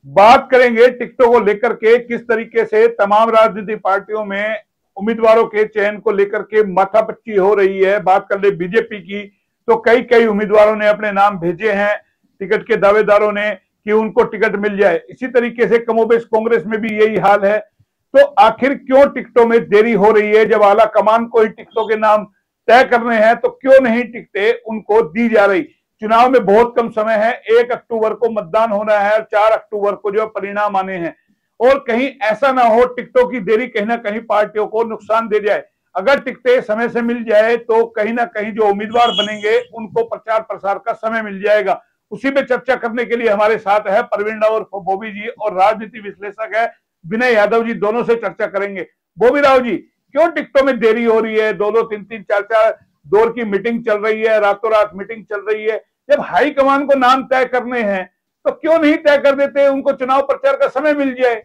बात करेंगे टिकटों को लेकर के, किस तरीके से तमाम राजनीतिक पार्टियों में उम्मीदवारों के चयन को लेकर के माथापच्ची हो रही है। बात कर ले बीजेपी की, तो कई कई उम्मीदवारों ने अपने नाम भेजे हैं टिकट के दावेदारों ने कि उनको टिकट मिल जाए। इसी तरीके से कमोबेश कांग्रेस में भी यही हाल है। तो आखिर क्यों टिकटों में देरी हो रही है? जब आला कमान को ही टिकटों के नाम तय करने हैं तो क्यों नहीं टिकटें उनको दी जा रही? चुनाव में बहुत कम समय है, 1 अक्टूबर को मतदान होना है और 4 अक्टूबर को जो परिणाम आने हैं। और कहीं ऐसा ना हो टिकटों की देरी कहीं ना कहीं पार्टियों को नुकसान दे जाए। अगर टिकटें समय से मिल जाए तो कहीं ना कहीं जो उम्मीदवार बनेंगे उनको प्रचार प्रसार का समय मिल जाएगा। उसी पे चर्चा करने के लिए हमारे साथ है प्रवीण राव और बॉबी जी, और राजनीति विश्लेषक है विनय यादव जी। दोनों से चर्चा करेंगे। बॉबी राव जी, क्यों टिकटों में देरी हो रही है? दो दो तीन तीन चार चार दौर की मीटिंग चल रही है, रातों रात मीटिंग चल रही है। जब हाईकमान को नाम तय करने हैं तो क्यों नहीं तय कर देते, उनको चुनाव प्रचार का समय मिल जाए।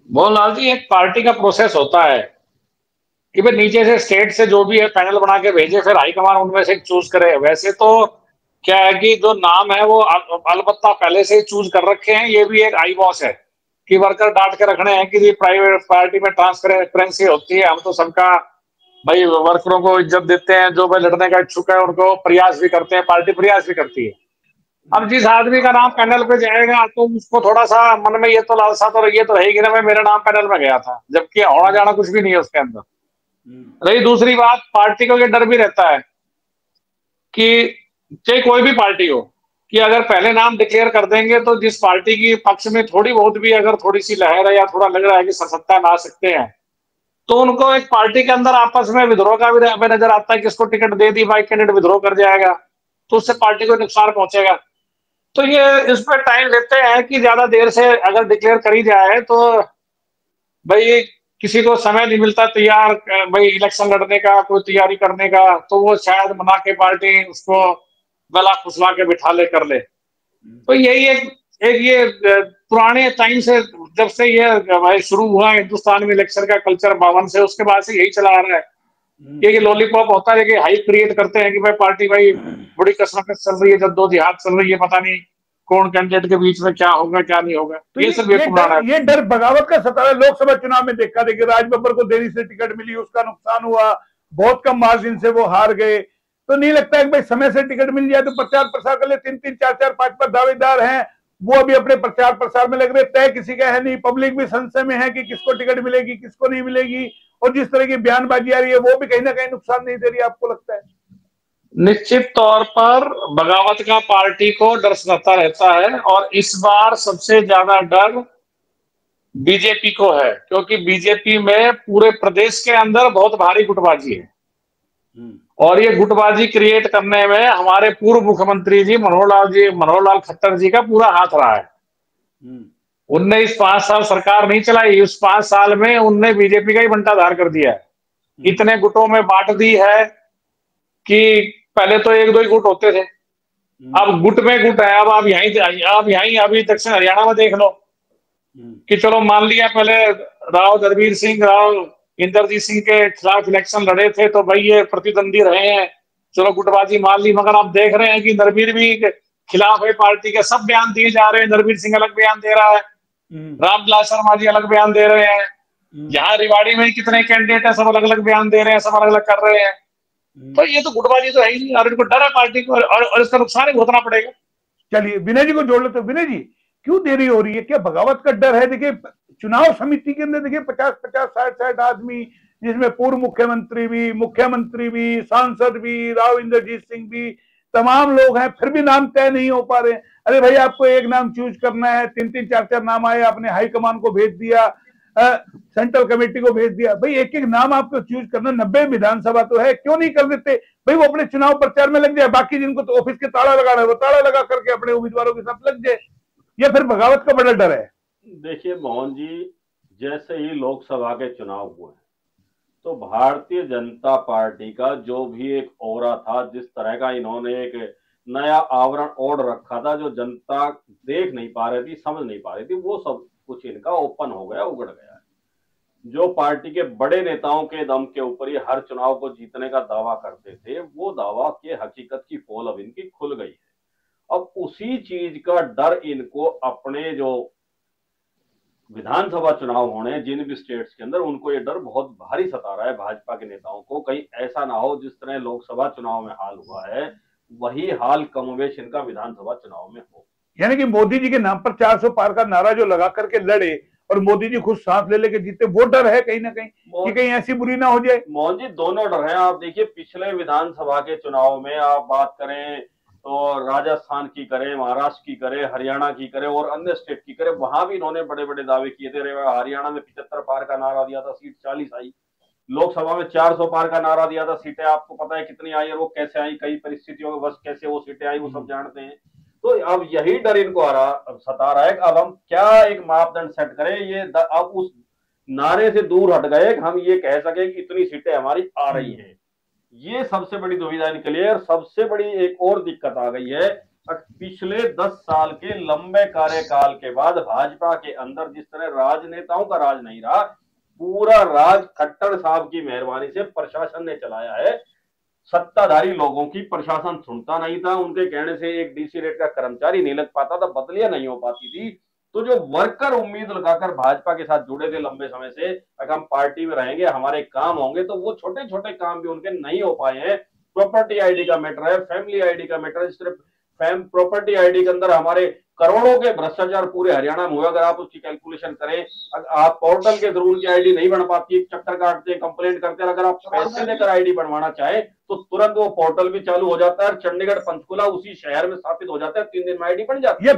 मोहनलाल जी, एक पार्टी का प्रोसेस होता है कि भाई नीचे से स्टेट से जो भी है पैनल बना के भेजे, फिर हाईकमान उनमें से चूज करे। वैसे तो क्या है कि जो नाम है वो अलबत्ता पहले से ही चूज कर रखे हैं। ये भी एक आई बॉस है कि वर्कर डांट के रखने हैं कि प्राइवेट पार्टी में ट्रांसपेरेंसी होती है। हम तो सबका भाई वर्करों को इज्जत देते हैं, जो भाई लड़ने का इच्छुक है उनको प्रयास भी करते हैं, पार्टी प्रयास भी करती है। अब जिस आदमी का नाम पैनल पे जाएगा तो उसको थोड़ा सा मन में ये तो लालसा तो ये तो रहेगी ना, मैं मेरा नाम पैनल में गया था, जबकि होना जाना कुछ भी नहीं है उसके अंदर। रही दूसरी बात, पार्टी को ये डर भी रहता है कि चाहे कोई भी पार्टी हो, कि अगर पहले नाम डिक्लेयर कर देंगे तो जिस पार्टी की पक्ष में थोड़ी बहुत भी अगर थोड़ी सी लहर है या थोड़ा लग रहा है कि सत्ता में आ सकते हैं, तो उनको एक पार्टी के अंदर आपस में विद्रोह का भी नजर आता है कि इसको टिकट दे दी, भाई कैंडिडेट विद्रोह कर जाएगा तो उससे पार्टी को नुकसान पहुंचेगा। तो ये इस पर टाइम लेते हैं कि ज्यादा देर से अगर डिक्लेयर करी जाए तो भाई किसी को समय नहीं मिलता तैयार, भाई इलेक्शन लड़ने का, कोई तैयारी करने का, तो वो शायद मना के पार्टी उसको गला फुसला के बिठा ले कर ले। तो यही एक ये पुराने टाइम से, जब से ये भाई शुरू हुआ हिंदुस्तान में इलेक्शन का कल्चर 52 से, उसके बाद से यही चला आ रहा है। ये लॉलीपॉप होता है कि हाइप क्रिएट करते हैं कि भाई पार्टी भाई बड़ी कसरत चल रही है, जद्दोजहद चल रही है, पता नहीं कौन कैंडिडेट के बीच में क्या होगा क्या नहीं होगा। तो ये सब एक पुराना ये डर बगावत का सता है। लोकसभा चुनाव में देखा देखिए, राज बब्बर को देरी से टिकट मिली, उसका नुकसान हुआ, बहुत कम मार्जिन से वो हार गए। तो नहीं लगता है कि भाई समय से टिकट मिल जाए तो प्रचार प्रसार कर ले? तीन तीन चार चार पांच पांच दावेदार हैं, वो अभी अपने प्रचार प्रसार में लग रहे, तय किसी का है नहीं। पब्लिक भी संशय में है कि किसको टिकट मिलेगी किसको नहीं मिलेगी, और जिस तरह की बयानबाजी आ रही है वो भी कहीं ना कहीं नुकसान नहीं दे रही, आपको लगता है? निश्चित तौर पर बगावत का पार्टी को डर सताता रहता है, और इस बार सबसे ज्यादा डर बीजेपी को है, क्योंकि बीजेपी में पूरे प्रदेश के अंदर बहुत भारी गुटबाजी है। और ये गुटबाजी क्रिएट करने में हमारे पूर्व मुख्यमंत्री जी मनोहर लाल खट्टर जी का पूरा हाथ रहा है। उनने इस 5 साल सरकार नहीं चलाई, उस 5 साल में उनने बीजेपी का ही बंटाधार कर दिया है। इतने गुटों में बांट दी है कि पहले तो एक दो ही गुट होते थे, अब गुट में गुट है। अब आप यहीं अभी दक्षिण हरियाणा में देख लो कि चलो मान लिया पहले राव दरबीर सिंह राव इंदरजीत सिंह के खिलाफ इलेक्शन लड़े थे तो भाई ये प्रतिद्वंदी रहे हैं, चलो गुटबाजी मान ली। मगर आप देख रहे हैं कि दरबीर भी खिलाफ है पार्टी के, सब बयान दिए जा रहे हैं। दरबीर सिंह अलग बयान दे रहा है, रामविलास शर्मा जी अलग बयान दे रहे हैं, यहाँ रेवाड़ी में कितने कैंडिडेट है सब अलग अलग बयान दे रहे हैं, सब अलग अलग कर रहे हैं। तो ये तो गुटबाजी तो है ही नहीं, और इनको डर है पार्टी को, और इसका नुकसान ही भुगतना पड़ेगा। चलिए विनय जी को जोड़ लेते। विनय जी, क्यों देरी हो रही है? क्या बगावत का डर है? देखिए चुनाव समिति के अंदर देखिए 50-50 60-60 आदमी, जिसमें पूर्व मुख्यमंत्री भी सांसद भी राव इंद्रजीत सिंह भी, तमाम लोग हैं, फिर भी नाम तय नहीं हो पा रहे हैं। अरे भाई आपको एक नाम चूज करना है, तीन तीन चार चार नाम आए, आपने हाईकमान को भेज दिया, सेंट्रल कमेटी को भेज दिया, भाई एक एक नाम आपको चूज करना। 90 विधानसभा तो है, क्यों नहीं कर देते भाई? वो अपने चुनाव प्रचार में लग जाए, बाकी जिनको तो ऑफिस के ताला लगाना है वो ताला लगा करके अपने उम्मीदवारों के साथ लग जाए। या फिर बगावत का बड़ा डर है? देखिए मोहन जी, जैसे ही लोकसभा के चुनाव हुए तो भारतीय जनता पार्टी का जो भी एक ओरा था, जिस तरह का इन्होंने एक नया आवरण ओढ़ रखा था जो जनता देख नहीं पा रही थी, समझ नहीं पा रही थी, वो सब कुछ इनका ओपन हो गया, उगड़ गया है। जो पार्टी के बड़े नेताओं के दम के ऊपर ये हर चुनाव को जीतने का दावा करते थे, वो दावा की हकीकत की पोल अब इनकी खुल गई है। अब उसी चीज का डर इनको अपने जो विधानसभा चुनाव होने जिन भी स्टेट्स के अंदर, उनको ये डर बहुत भारी सता रहा है भाजपा के नेताओं को, कहीं ऐसा ना हो जिस तरह लोकसभा चुनाव में हाल हुआ है वही हाल कमोबेश इनका विधानसभा चुनाव में हो। यानी कि मोदी जी के नाम पर 400 पार का नारा जो लगा करके लड़े और मोदी जी खुद सांस ले लेके जीते, वो डर है कहीं ना कहीं कि कहीं ऐसी बुरी ना हो जाए। मोहन जी दोनों डर हैं। आप देखिए पिछले विधानसभा के चुनाव में आप बात करें तो राजस्थान की करें, महाराष्ट्र की करें, हरियाणा की करें और अन्य स्टेट की करें, वहां भी इन्होंने बड़े बड़े दावे किए थे। हरियाणा में 75 पार का नारा दिया था, सीट 40 आई। लोकसभा में 400 पार का नारा दिया था, सीटें आपको पता है कितनी आई और वो कैसे आई, कई परिस्थितियों में बस कैसे वो सीटें आई वो सब जानते हैं। तो अब यही डर इनको सता रहा है कि अब हम क्या एक मापदंड सेट करें, ये अब उस नारे से दूर हट गए कि हम ये कह सके कि इतनी सीटें हमारी आ रही हैं। ये सबसे बड़ी दुविधा निकली है। और सबसे बड़ी एक और दिक्कत आ गई है, पिछले 10 साल के लंबे कार्यकाल के बाद भाजपा के अंदर जिस तरह राजनेताओं का राज नहीं रहा, पूरा राज खट्टर साहब की मेहरबानी से प्रशासन ने चलाया है। सत्ताधारी लोगों की प्रशासन सुनता नहीं था, उनके कहने से एक डीसी रेट का कर्मचारी नहीं लग पाता था, बदलियां नहीं हो पाती थी। तो जो वर्कर उम्मीद लगाकर भाजपा के साथ जुड़े थे लंबे समय से, अगर हम पार्टी में रहेंगे हमारे काम होंगे, तो वो छोटे छोटे काम भी उनके नहीं हो पाए हैं। प्रॉपर्टी आईडी का मैटर है, फैमिली आईडी का मैटर है। सिर्फ प्रॉपर्टी आईडी के अंदर हमारे करोड़ों के भ्रष्टाचार पूरे हरियाणा में हुआ। अगर आप उसकी कैलकुलेशन करें, आप पोर्टल के थ्रू उनकी आईडी नहीं बन पाती, चक्कर काटते हैं, कंप्लेंट करते हैं। अगर आप पैसे देकर आईडी बनवाना चाहें तो तुरंत वो पोर्टल भी चालू हो जाता है। चंडीगढ़ पंचकुला उसी शहर में स्थापित हो जाता है, 3 दिन में आईडी बन जाती है।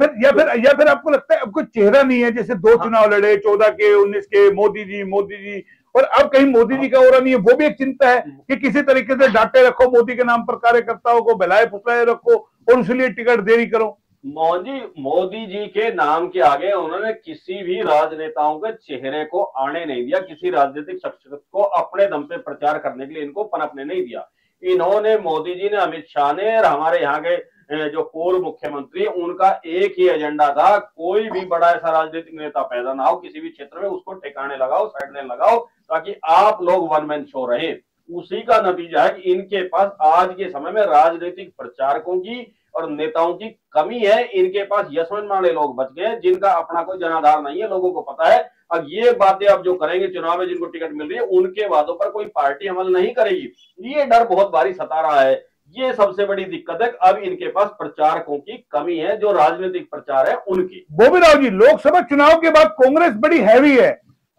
या फिर आपको लगता है अब कोई चेहरा नहीं है? जैसे 2 चुनाव लड़े, 14 के, 19 के, मोदी जी, और अब कहीं मोदी जी का ओरा नहीं है। वो भी एक चिंता है कि किसी तरीके से डांटे रखो मोदी के नाम पर, कार्यकर्ताओं को बहलाए फुसलाए रखो और उसलिए टिकट देरी करो। मोदी जी के नाम के आगे उन्होंने किसी भी राजनेताओं के चेहरे को आने नहीं दिया, किसी राजनीतिक शख्सियत को अपने दम पे प्रचार करने के लिए इनको पनपने नहीं दिया। इन्होंने, मोदी जी ने, अमित शाह ने और हमारे यहाँ के जो पूर्व मुख्यमंत्री, उनका एक ही एजेंडा था, कोई भी बड़ा ऐसा राजनीतिक नेता पैदा ना हो किसी भी क्षेत्र में, उसको ठिकाने लगाओ, साइड में लगाओ, ताकि आप लोग वन मैन शो रहे। उसी का नतीजा है कि इनके पास आज के समय में राजनीतिक प्रचारकों की और नेताओं की कमी है। इनके पास यशवंत माने लोग बच गए जिनका अपना कोई जनाधार नहीं है, लोगों को पता है। अब ये बातें अब जो करेंगे चुनाव में, जिनको टिकट मिल रही है, उनके वादों पर कोई पार्टी अमल नहीं करेगी। ये डर बहुत भारी सता रहा है। ये सबसे बड़ी दिक्कत है। अब इनके पास प्रचारकों की कमी है, जो राजनीतिक प्रचार है उनकी। बोबीराव जी, लोकसभा चुनाव के बाद कांग्रेस बड़ी हैवी है।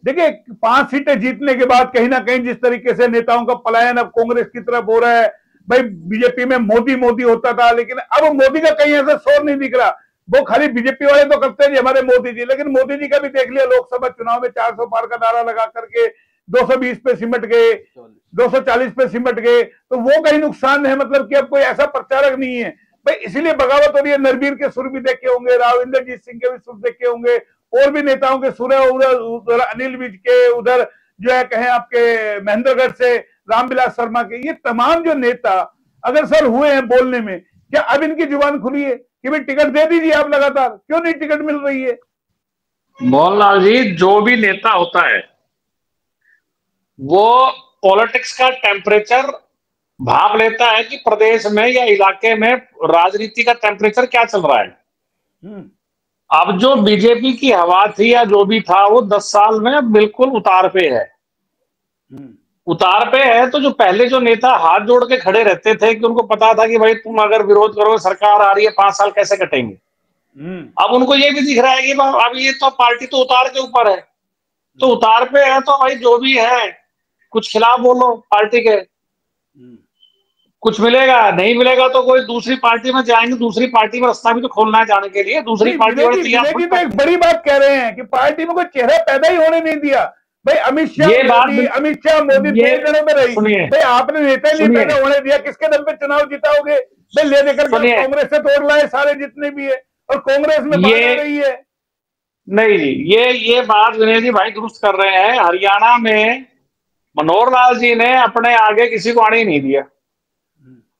देखिए 5 सीटें जीतने के बाद कहीं ना कहीं जिस तरीके से नेताओं का पलायन अब कांग्रेस की तरफ हो रहा है। भाई बीजेपी में मोदी होता था, लेकिन अब मोदी का कहीं ऐसा शोर नहीं दिख रहा। वो खाली बीजेपी वाले तो करते हैं जी हमारे मोदी जी, लेकिन मोदी जी का भी देख लिया लोकसभा चुनाव में 400 पार का नारा लगा करके 220 पे सिमट गए, 240 पे सिमट गए। तो वो कहीं नुकसान है, मतलब कि अब कोई ऐसा प्रचारक नहीं है। भाई इसलिए बगावत हो रही है। नरबीर के सुर भी देखे होंगे, राविंदरजीत सिंह के भी सुर देखे होंगे, और भी नेताओं के सुर है। उधर अनिल विज के, उधर जो है कहें आपके महेंद्रगढ़ से रामविलास शर्मा के, ये तमाम जो नेता अगर सर हुए हैं बोलने में, क्या अब इनकी जुबान खुली है कि भाई टिकट दे दीजिए आप लगातार? क्यों नहीं टिकट मिल रही है? मोहनलाल जी, जो भी नेता होता है वो पॉलिटिक्स का टेम्परेचर भाप लेता है कि प्रदेश में या इलाके में राजनीति का टेम्परेचर क्या चल रहा है। अब जो बीजेपी की हवा थी या जो भी था, वो 10 साल में बिल्कुल उतार पे है। उतार पे है तो जो पहले जो नेता हाथ जोड़ के खड़े रहते थे कि उनको पता था कि भाई तुम अगर विरोध करो, सरकार आ रही है, 5 साल कैसे कटेंगे, अब उनको ये भी दिख रहा है कि अब ये तो पार्टी तो उतार के ऊपर है, तो उतार पे है तो भाई जो भी है कुछ खिलाफ बोलो पार्टी के, कुछ मिलेगा, नहीं मिलेगा तो कोई दूसरी पार्टी में जाएंगे। दूसरी पार्टी में रास्ता भी तो खोलना है जाने के लिए। दूसरी पार्टी में तो एक बड़ी बात कह रहे हैं कि पार्टी में कोई चेहरा पैदा ही होने नहीं दिया। भाई अमित शाह मोदी 2 जगह में रही। भाई आपने नेता नहीं पैदा होने दिया, किसके दम पे चुनाव जिताओगे? भाई ले देकर कांग्रेस से तोड़ लाए सारे जितने भी है, और कांग्रेस में बात हो रही है। नहीं जी, ये बात विनय जी भाई दुरुस्त कर रहे हैं। हरियाणा में मनोहर लाल जी ने अपने आगे किसी को आने ही नहीं दिया।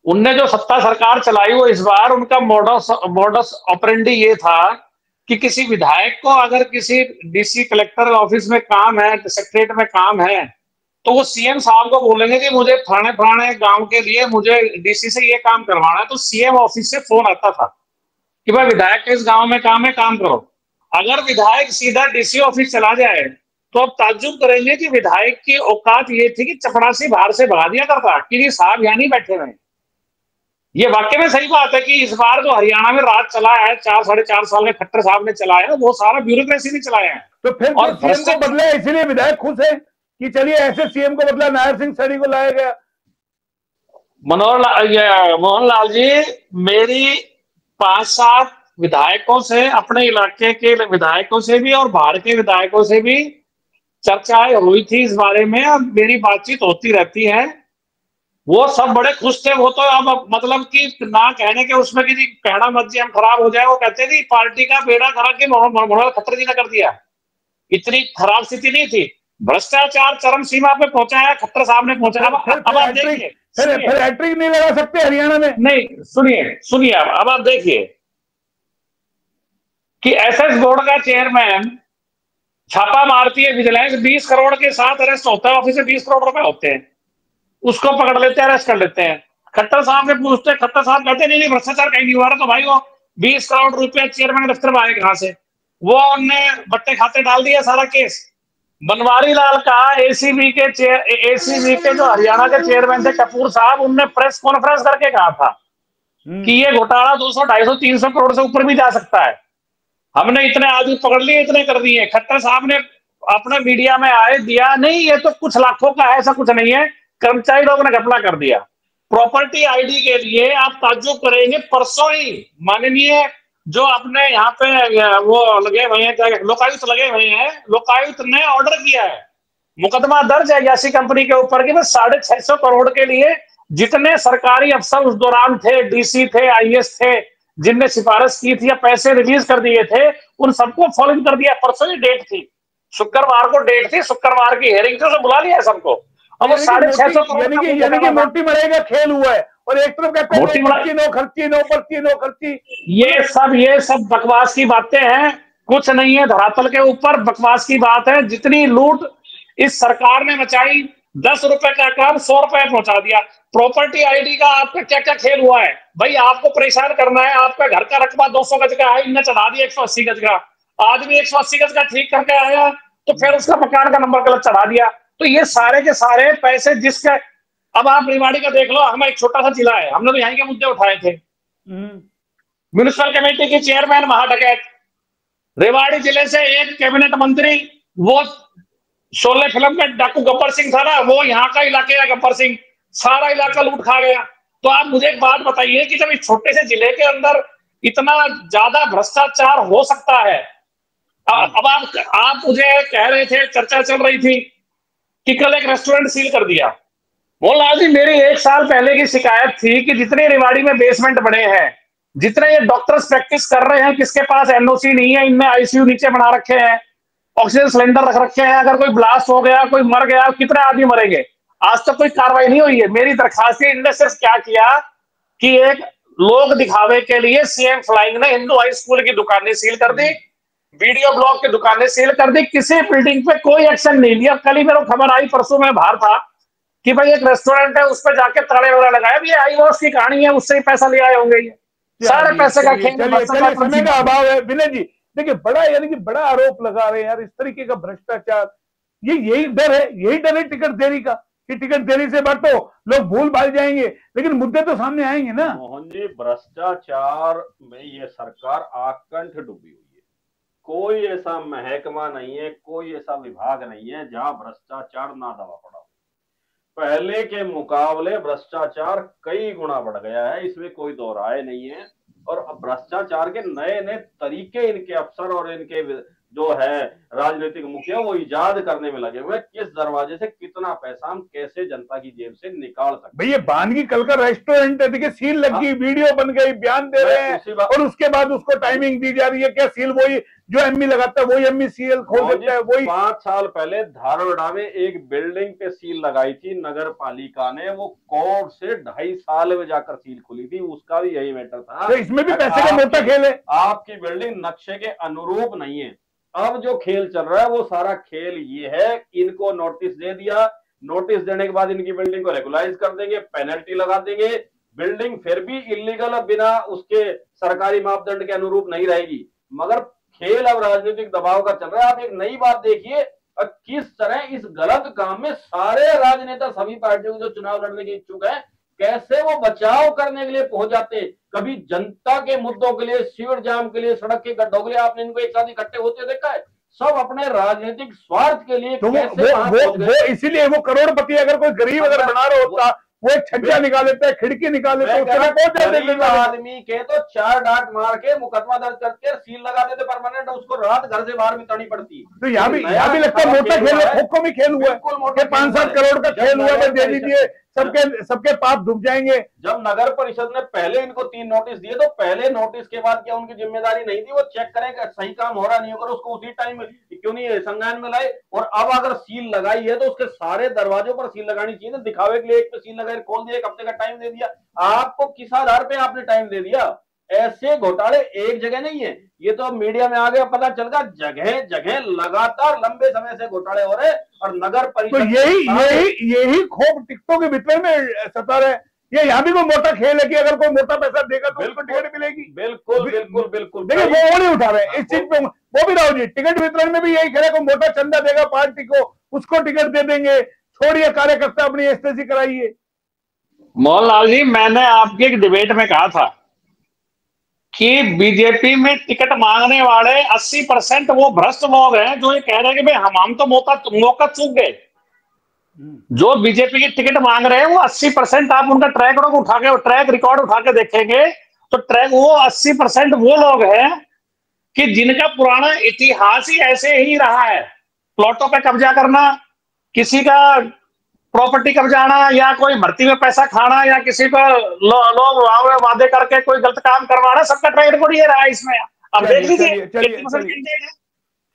उनने जो सत्ता सरकार चलाई, वो इस बार उनका मोडस ऑपरेंडी ये था कि किसी विधायक को अगर किसी डीसी कलेक्टर ऑफिस में काम है, सेक्रेटरीट में काम है, तो वो सीएम साहब को बोलेंगे कि मुझे फलाने गांव के लिए मुझे डीसी से ये काम करवाना है, तो सीएम ऑफिस से फोन आता था कि भाई विधायक के इस गांव में काम है, काम करो। अगर विधायक सीधा डीसी ऑफिस चला जाए तो आप ताज्जुब करेंगे कि विधायक की औकात ये थी कि चपरासी बाहर से भगा दिया करता कि जी साहब यहाँ नहीं बैठे हुए। ये वाकई में सही बात है कि इस बार जो हरियाणा में राज चला है 4-4.5 साल में खट्टर साहब ने चलाया, वो सारा ब्यूरोक्रेसी ने चलाया है। तो फिर और सीएम को बदला, इसीलिए विधायक खुश है कि चलिए ऐसे सीएम को बदला, नायर सिंह सैनी को लाया गया। मोहन लाल जी, मेरी 5-7 विधायकों से, अपने इलाके के विधायकों से भी और बाहर के विधायकों से भी चर्चाएं हुई थी इस बारे में, अब मेरी बातचीत होती रहती है। वो सब बड़े खुश थे। वो तो अब मतलब कि ना कहने के उसमें कि कहना मत जी हम खराब हो जाए, वो कहते थे पार्टी का बेड़ा खड़ा कि मनोहर खट्टर जी ने कर दिया। इतनी खराब स्थिति नहीं थी, भ्रष्टाचार चरम सीमा पे पहुंचा है, खट्टर साहब ने पहुंचा। अब आप देखिए, फिर हैट्रिक नहीं लगा सकते हरियाणा में? नहीं, सुनिए अब आप देखिए कि एसएस बोर्ड का चेयरमैन छापा मारती है विजिलेंस, 20 करोड़ के साथ अरेस्ट होता है, ऑफिस से 20 करोड़ रुपए होते हैं, उसको पकड़ लेते हैं, अरेस्ट कर लेते हैं। खट्टर साहब से पूछते, खट्टर साहब कहते नहीं भ्रष्टाचार कहीं नहीं हुआ रहा। तो भाई वो 20 करोड़ रुपए चेयरमैन के दफ्तर में आए कहां से? वो उनने बट्टे खाते डाल दिया सारा केस। बनवारी लाल का एसीबी के जो हरियाणा के चेयरमैन थे कपूर साहब, उनने प्रेस कॉन्फ्रेंस करके कहा था कि ये घोटाला 200, 250, 300 करोड़ से ऊपर भी जा सकता है। हमने इतने आदमी पकड़ लिए, इतने कर दिए। खट्टर साहब ने अपने मीडिया में आए दिया नहीं, ये तो कुछ लाखों का है, ऐसा कुछ नहीं है, कर्मचारी लोगों ने घपला कर दिया। प्रॉपर्टी आईडी के लिए आप ताज्जुब करेंगे, परसों ही माननीय जो अपने यहाँ पे वो लगे हुए हैं, लोकायुक्त लगे हुए हैं, लोकायुक्त ने ऑर्डर किया है, मुकदमा दर्ज है यासी कंपनी के ऊपर कि 650 करोड़ के लिए जितने सरकारी अफसर उस दौरान थे, डीसी थे, आईएएस थे, जिनने सिफारिश की थी या पैसे रिलीज कर दिए थे, उन सबको फॉलो कर दिया। परसों ही डेट थी, शुक्रवार को डेट थी, शुक्रवार की हेयरिंग थी, उसे बुला लिया सबको। अब वो 650 करोड़ यानी कि मोटी मलाई का खेल हुआ है, और एक तरफ कहते हैं नो खर्ची, नो पर्ची, नो खर्ची। ये सब बकवास की बातें हैं, कुछ नहीं है धरातल के ऊपर, बकवास की बात है। जितनी लूट इस सरकार ने मचाई, 10 रुपए का काम 100 रुपए पहुंचा दिया। प्रॉपर्टी आईडी का आपका क्या क्या खेल हुआ है भाई? आपको परेशान करना है, आपका घर का रकबा 200 गज का है, इनने चढ़ा दिया 180 गज का। आदमी 180 गज का ठीक करके आया तो फिर उसका मकान का नंबर गलत चढ़ा दिया। तो ये सारे के सारे पैसे जिसके, अब आप रेवाड़ी का देख लो, हमें एक छोटा सा जिला है, हमने तो यहीं के मुद्दे उठाए थे। म्युनिसिपल कमेटी के चेयरमैन महाडकैत, रेवाड़ी जिले से एक कैबिनेट मंत्री, वो शोले फिल्म में डाकू गब्बर सिंह था ना, वो यहाँ का इलाके का गब्बर सिंह, सारा इलाका लूट खा गया। तो आप मुझे एक बात बताइए कि जब इस छोटे से जिले के अंदर इतना ज्यादा भ्रष्टाचार हो सकता है, अब आप मुझे कह रहे थे, चर्चा चल रही थी कि कल एक रेस्टोरेंट सील कर दिया। बोला जी मेरी 1 साल पहले की शिकायत थी कि जितने रेवाड़ी में बेसमेंट बने हैं, जितने ये डॉक्टर्स प्रैक्टिस कर रहे हैं, किसके पास एनओसी नहीं है, इनमें आईसीयू नीचे बना रखे हैं, ऑक्सीजन सिलेंडर रख रखे हैं, अगर कोई ब्लास्ट हो गया, कोई मर गया, कितने आदमी मरेंगे? आज तक कोई कार्रवाई नहीं हुई है। मेरी दरखास्त इनने सिर्फ क्या किया कि एक लोग दिखावे के लिए सीएम फ्लाइंग ने हिंदू हाई स्कूल की दुकानें सील कर दी, वीडियो ब्लॉग की दुकानें सील कर दी, किसी बिल्डिंग पे कोई एक्शन नहीं लिया। कल ही मेरे को खबर आई, परसों में बाहर था कि भाई एक रेस्टोरेंट है, उस पर जाके ताले वगैरह लगाए। ये आई वॉश की कहानी है, उससे ही पैसा ले आए होंगे, ये सारे पैसे का खेल। समय का अभाव है विनय जी, देखिए बड़ा यानी कि बड़ा आरोप लगा रहे हैं यार, इस तरीके का भ्रष्टाचार। यही डर है टिकट देरी का, कि टिकट देरी से बांटो, लोग भूल भाल जाएंगे, लेकिन मुद्दे तो सामने आएंगे ना। मोहन जी, भ्रष्टाचार में ये सरकार आकंठ डूबी हुई है। कोई ऐसा महकमा नहीं है, कोई ऐसा विभाग नहीं है जहां भ्रष्टाचार ना दबा पड़ा हो। पहले के मुकाबले भ्रष्टाचार कई गुना बढ़ गया है, इसमें कोई दो राय नहीं है। और भ्रष्टाचार के नए नए तरीके इनके अफसर और इनके जो है राजनीतिक मुखिया वो इजाद करने में लगे हुए, किस दरवाजे से कितना पैसा हम कैसे जनता की जेब से निकाल सकते। भैया बानगी कल का रेस्टोरेंट है, देखिए सील लग गई, वीडियो बन गई, बयान दे रहे हैं, और उसके बाद उसको टाइमिंग दी जा रही है। क्या सील वही जो एमई लगाता है, वही एमई सील खोल देता है? वही 5 साल पहले धारवाड़ा में एक बिल्डिंग पे सील लगाई थी नगर पालिका ने, वो कोर्ट से 2.5 साल में जाकर सील खुली थी, उसका भी यही मैटर था। तो इसमें भी पैसे का मोटा खेल है। आपकी बिल्डिंग नक्शे के अनुरूप नहीं है। अब जो खेल चल रहा है वो सारा खेल ये है, इनको नोटिस दे दिया, नोटिस देने के बाद इनकी बिल्डिंग को रेगुलाइज कर देंगे, पेनल्टी लगा देंगे, बिल्डिंग फिर भी इलीगल बिना उसके सरकारी मापदंड के अनुरूप नहीं रहेगी, मगर खेल अब राजनीतिक दबाव का चल रहा है। आप एक नई बात देखिए, किस तरह इस गलत काम में सारे राजनेता, सभी पार्टियों के जो चुनाव लड़ने के इच्छुक है, कैसे वो बचाव करने के लिए पहुंच जाते हैं। कभी जनता के मुद्दों के लिए, सीवर जाम के लिए, सड़क के गड्ढों के लिए आपने इनको एक साथ इकट्ठे होते देखा है। सब अपने राजनीतिक स्वार्थ के लिए तो वो इसीलिए वो करोड़पति अगर कोई गरीब अगर बना रहा होता, वो एक छज्जा निकाल लेते हैं, खिड़की निकाल लेते हैं, आदमी के तो 4 डांट मार के मुकदमा दर्ज करके सील लगा देते परमानेंट, उसको रात घर से बाहर बितानी पड़ती। तो यहाँ भी लगता है मोटा खेल है, खो भी खेल हुआ है, 5-7 करोड़ का खेल हुआ है, दे दीजिए, सबके पाप डूब जाएंगे। जब नगर परिषद ने पहले इनको 3 नोटिस दिए, तो पहले नोटिस के बाद क्या उनकी जिम्मेदारी नहीं थी वो चेक करें कि सही काम हो रहा नहीं होगा, उसको उसी टाइम क्यों नहीं संज्ञान में लाए। और अब अगर सील लगाई है तो उसके सारे दरवाजों पर सील लगानी चाहिए। दिखावे के लिए एक पे सील लगाए, खोल दिया, 1 हफ्ते का टाइम दे दिया। आपको किस आधार पे आपने टाइम दे दिया? ऐसे घोटाले एक जगह नहीं है, ये तो अब मीडिया में आ गया, पता चल गया जगह जगह लगातार लंबे समय से घोटाले हो रहे। और नगर परिषद तो यही खोप टिकटों के भीतर में सता है। ये यहाँ भी कोई मोटा खेल है कि अगर कोई मोटा पैसा देगा तो उसको टिकट मिलेगी। बिल्कुल बिल्कुल बिल्कुल। देखिए वो नहीं उठा रहे इस चीज पे, वो भी राहुल जी टिकट वितरण में भी यही खेल है, कोई मोटा चंदा देगा पार्टी को, उसको टिकट दे देंगे। छोड़िए कार्यकर्ता अपनी एसटीसी कराइए। मोहनलाल जी, मैंने आपकी एक डिबेट में कहा था कि बीजेपी में टिकट मांगने वाले 80% वो भ्रष्ट लोग हैं जो ये कह रहे हैं कि भाई हम तो मौका चूक गए। जो बीजेपी की टिकट मांग रहे हैं वो 80% आप उनका ट्रैक रिकॉर्ड उठा के देखेंगे तो वो 80% वो लोग हैं कि जिनका पुराना इतिहास ही ऐसे ही रहा है। प्लॉटों पे कब्जा करना, किसी का प्रॉपर्टी कब्जाना, या कोई भर्ती में पैसा खाना, या किसी को लोग वादे करके कोई गलत काम करवाना, सबका ट्रैक रिकॉर्ड ये रहा है इसमें। अब देख लीजिए।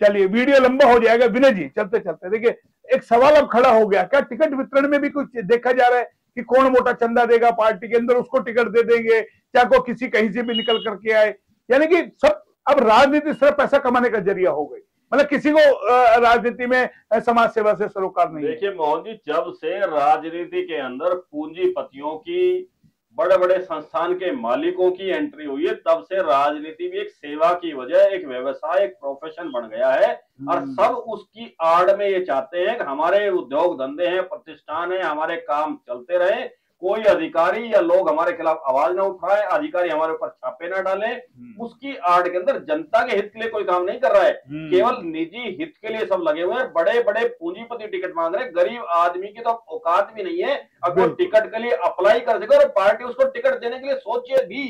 चलिए वीडियो लंबा हो जाएगा। विनय जी चलते चलते देखिए, एक सवाल अब खड़ा हो गया, क्या टिकट वितरण में भी कुछ देखा जा रहा है कि कौन मोटा चंदा देगा पार्टी के अंदर, उसको टिकट दे देंगे, चाहे को किसी कहीं से भी निकल करके आए। यानी कि सब अब राजनीति सिर्फ पैसा कमाने का जरिया हो गई, मतलब किसी को राजनीति में समाज सेवा से सरोकार नहीं। देखिए मोहन जी, जब से राजनीति के अंदर पूंजीपतियों की, बड़े बड़े संस्थान के मालिकों की एंट्री हुई है, तब से राजनीति भी एक सेवा की वजह, एक व्यवसाय, एक प्रोफेशन बन गया है। और सब उसकी आड़ में ये चाहते हैं कि हमारे उद्योग धंधे हैं, प्रतिष्ठान है, हमारे काम चलते रहे, कोई अधिकारी या लोग हमारे खिलाफ आवाज ना उठाए, अधिकारी हमारे ऊपर छापे ना डाले। उसकी आड़ के अंदर जनता के हित के लिए कोई काम नहीं कर रहा है, केवल निजी हित के लिए सब लगे हुए हैं। बड़े बड़े पूंजीपति टिकट मांग रहे हैं, गरीब आदमी की तो औकात भी नहीं है अब वो टिकट के लिए अप्लाई कर सके। और पार्टी उसको टिकट देने के लिए सोचे भी,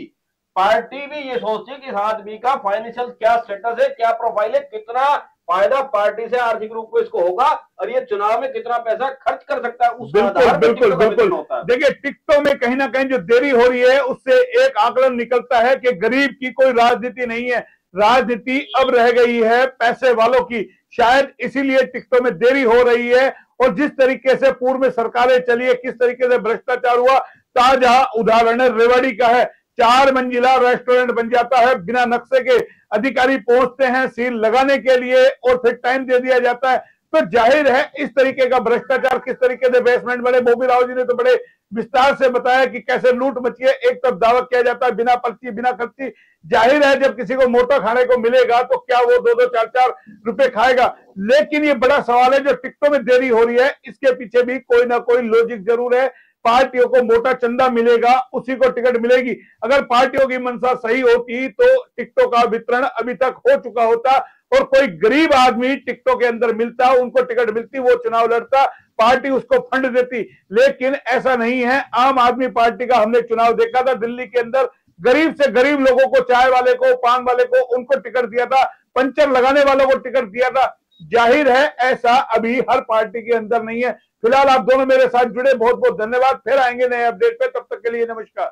पार्टी भी ये सोचती है कि इस आदमी का फाइनेंशियल क्या स्टेटस है, क्या प्रोफाइल है, कितना फायदा पार्टी से आर्थिक रूप में इसको होगा, और ये चुनाव में कितना पैसा खर्च कर सकता है, उस आधार पर टिकटों का वितरण होता है। देखिए टिकटों में कहीं ना कहीं जो देरी हो रही है उससे एक आकलन निकलता है कि गरीब की कोई राजनीति नहीं है, राजनीति अब रह गई है पैसे वालों की। शायद इसीलिए टिकटों में देरी हो रही है। और जिस तरीके से पूर्व में सरकारें चली है, किस तरीके से भ्रष्टाचार हुआ, ताजा उदाहरण रेवाड़ी का है। 4 मंजिला रेस्टोरेंट बन जाता है बिना नक्शे के, अधिकारी पहुंचते हैं सील लगाने के लिए और फिर टाइम दे दिया जाता है। तो जाहिर है इस तरीके का भ्रष्टाचार किस तरीके से बेसमेंट बने। बोबी राव जी ने तो बड़े विस्तार से बताया कि कैसे लूट मची है, एक तरफ दावा किया जाता है बिना पर्ची बिना खर्ची। जाहिर है जब किसी को मोटा खाने को मिलेगा तो क्या वो 2-2 4-4 रुपए खाएगा। लेकिन ये बड़ा सवाल है, जो टिकटों में देरी हो रही है इसके पीछे भी कोई ना कोई लॉजिक जरूर है। पार्टियों को मोटा चंदा मिलेगा, उसी को टिकट मिलेगी। अगर पार्टियों की मंशा सही होती तो टिकटों का वितरण अभी तक हो चुका होता और कोई गरीब आदमी टिकटों के अंदर मिलता, उनको टिकट मिलती, वो चुनाव लड़ता, पार्टी उसको फंड देती। लेकिन ऐसा नहीं है। आम आदमी पार्टी का हमने चुनाव देखा था दिल्ली के अंदर, गरीब से गरीब लोगों को, चाय वाले को, पान वाले को, उनको टिकट दिया था, पंचर लगाने वालों को टिकट दिया था। जाहिर है ऐसा अभी हर पार्टी के अंदर नहीं है। फिलहाल आप दोनों मेरे साथ जुड़े, बहुत बहुत धन्यवाद। फिर आएंगे नए अपडेट पे, तब तक के लिए नमस्कार।